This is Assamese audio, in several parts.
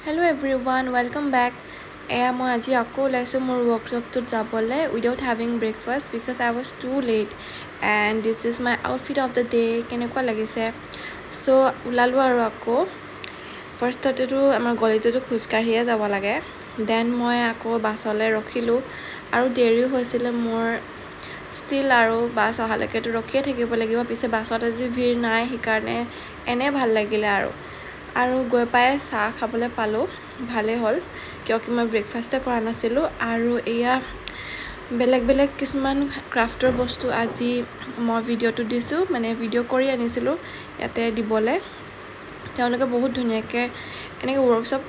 Hello everyone, welcome back. মই আজি আকৌ ওলাইছো মোৰ workshopটোত যাবলৈ without having breakfast because I was too late and this is my outfit of the day. কেনেকুৱা লাগিছে so ওলালো আৰু আকৌ ফাৰ্ষ্টতেটো আমাৰ গলিটোত খুজকাঢ়িয়ে যাব লাগে দেন মই আকৌ বাছলৈ ৰখিলো আৰু দেৰি হৈছিল মোৰ still আৰু বাছ অহালৈকেটো ৰখিয়ে থাকিব লাগিব পিছে বাছত আজি ভিৰ নাই হিকাৰণে এনে ভাল লাগিলে আৰু গৈ পাই চাহ খাবলৈ পালো ভালে হল কিয়কি মই ব্ৰেকফাষ্টে কৰা নাছিলো আৰু এয়া বেলেগ কিছুমান ক্ৰাফটৰ বস্তু আজি মই ভিডিওটো দিছো মানে ভিডিও কৰি আনিছিলো ইয়াতে দিবলে তেওঁলোকে বহুত ধুনিয়াকে এনেকে workshop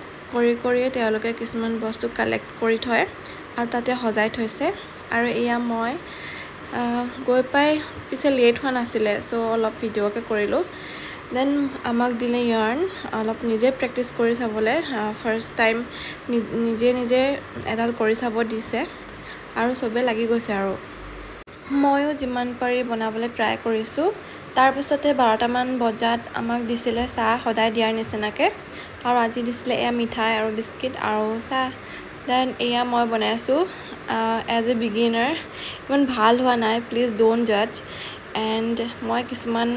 কৰি তেওঁলোকে কিছুমান বস্তু কালেক্ট কৰি থয় আৰু তাতে সজাই থৈছে আৰু এয়া মই গৈ পাই পিছে লেট হোৱা নাছিলে সো অলপ ভিডিওকে কৰিলো Then আমাক দিলে yarn অলপ নিজে প্ৰেক্টিস কৰি চাবলে ফাৰ্স্ট টাইম নিজে এডাল কৰি চাব দিছে আৰু সবে লাগি গৈছে আৰু ময়ো যিমান পাৰি বনাবলৈ ট্ৰাই কৰিছো তাৰ পিছতে 12টা মান বজাত আমাক দিছিলে চাহ সদায় দিয়াৰ নিচিনাকে আৰু আজি দিছিলে এয়া মিঠাই আৰু বিস্কিট আৰু চাহ দেন এয়া মই বনাইছো as a beginner ইমান ভাল হোৱা নাই প্লিজ ডোন্ট জাজ এন্ড মই কিছুমান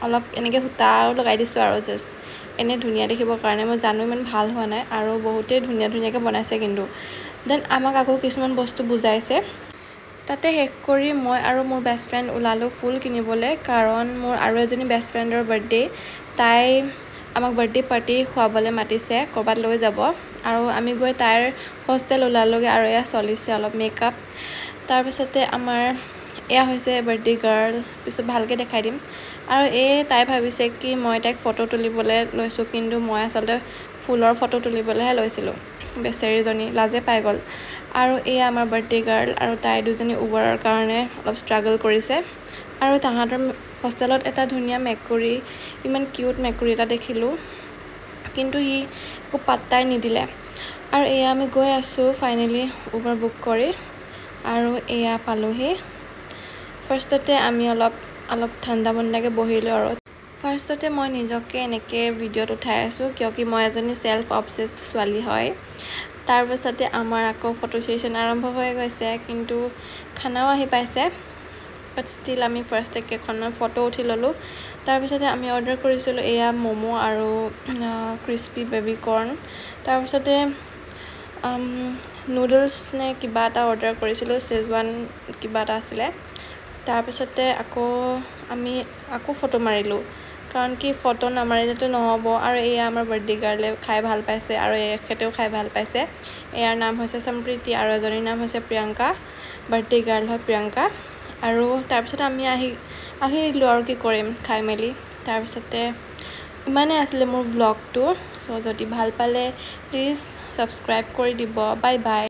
অলপ এনেকে হুতাও লগাই দিছো আৰু জাস্ট এনে ধুনিয়া দেখিবৰ কাৰণে মই জানো ইমান ভাল হোৱা নাই আৰু বহুতে ধুনিয়াকে বনাইছে কিন্তু দেন আমাক আকৌ কিছুমান বস্তু বুজাইছে তাতে হেক কৰি মই আৰু মোৰ বেষ্ট ফ্ৰেন্ড ওলালো ফুল কিনিবলে কাৰণ মোৰ আৰু এজনী বেষ্ট ফ্ৰেন্ডৰ বাৰ্থডে তাই আমাক বাৰ্থডে পাৰ্টি খোৱাবলে মাতিছে কৰবাত লৈ যাব আৰু আমি গৈ তাইৰ হোষ্টেল ওলালোগে আৰু এয়া চলিছে অলপ মেকআপ তাৰ পিছতে আমাৰ এয়া হৈছে বাৰ্থডে গাৰ্ল পিছত ভালকে দেখাই দিম আৰু তাই ভাবিছে কি মই তাইক ফটো তুলিবলৈ লৈছো কিন্তু মই আসলে ফুলৰ ফটো তুলিবলৈহে লৈছিলো বেচেৰীজনী লাজে পাই গল আৰু আমাৰ বাৰ্থডে গাৰ্ল আৰু তাই দুজনী উবৰৰ কাৰণে অলপ ষ্ট্ৰাগল কৰিছে আৰু তাহাঁতৰ হোষ্টেলত এটা ধুনিয়া মেকুৰী ইমান কিউট মেকুৰী এটা দেখিলো কিন্তু হি একো পাত্তাই নিদিলে আৰু আমি গৈ আছো ফাইনালি উবৰ বুক কৰি আৰু পালোহি ফাৰ্ষ্টতে আমি অলপ ঠাণ্ডা বন্দাকে বহিলো আৰু ফাৰ্ষ্টতে মই নিজকে এনেকে ভিডিওত উঠাই আছো কিয়কি মই এজনী সেলফ অবসেসড ছোৱালী হয় তাৰ পিছতে আমাৰ আকৌ ফটো সেশন আৰম্ভ হৈ গৈছে কিন্তু খানাও আহি পাইছে বাট ষ্টিল আমি ফাৰ্ষ্ট কেখনৰ ফটো উঠি ললো তাৰ পিছতে আমি অৰ্ডাৰ কৰিছিলো মোমো আৰু ক্ৰিস্পি বেবি কৰ্ন তাৰ পিছতে নুডলছ নে কিবা এটা অৰ্ডাৰ কৰিছিলো সেজৱান কিবা এটা আছিল তাৰ পিছতে আমি ফটো মাৰিলো কাৰণ কি ফটো নামাৰিলেতো নহব আৰু আমাৰ বাৰ্থডে গাৰ্লে খাই ভাল পাইছে আৰু এখেতেও খাই ভাল পাইছে ইয়াৰ নাম হৈছে সম্প্ৰীতি আৰু এজনীৰ নাম হৈছে প্ৰিয়ংকা বাৰ্থডে গাৰ্ল হয় প্ৰিয়ংকা আৰু তাৰ পিছতে আমি আহিলো আৰু কি কৰিম খাই মেলি তাৰ পিছতে ইমানে আছিল মোৰ ব্লগটো সো যদি ভাল পালে প্লিজ সাবস্ক্ৰাইব কৰি দিব বাই বাই